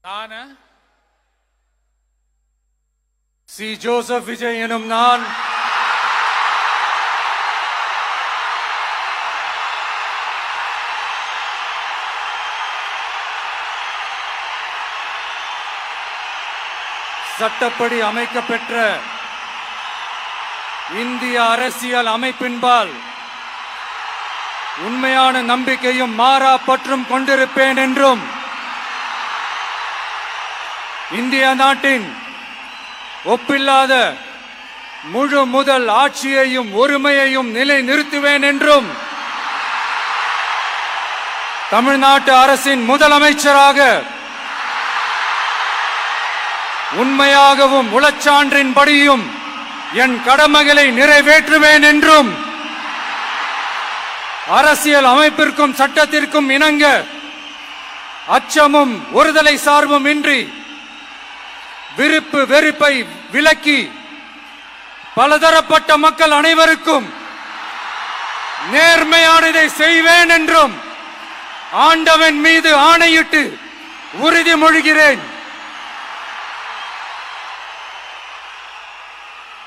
நான் C Joseph Vijay எனும் நான் சட்டப்படி அமைக்கப்பெற்ற இந்திய அரசியல் அமைப்பின்பால் உண்மையான நம்பிக்கையும் மாறா பற்றும் கொண்டிருப்பேன் என்றும் இந்திய நாட்டின் ஒப்பில்லாத முழு முதல் ஆட்சியையும் ஒருமையையும் நிலைநிறுத்துவேன் என்றும் தமிழ்நாட்டு அரசின் முதலமைச்சராக உண்மையாகவும் உளச்சான்றின்படியும் என் கடமைகளை நிறைவேற்றுவேன் என்றும் அரசியல் அமைப்பிற்கும் சட்டத்திற்கும் இணங்க அச்சமும் ஒருதலை சார்பும் இன்றி விருப்பு வெறுப்பை விலக்கி பலதரப்பட்ட மக்கள் அனைவருக்கும் நேர்மையானதை செய்வேன் என்றும் ஆண்டவன் மீது ஆணையிட்டு உறுதிமொழிகிறேன்.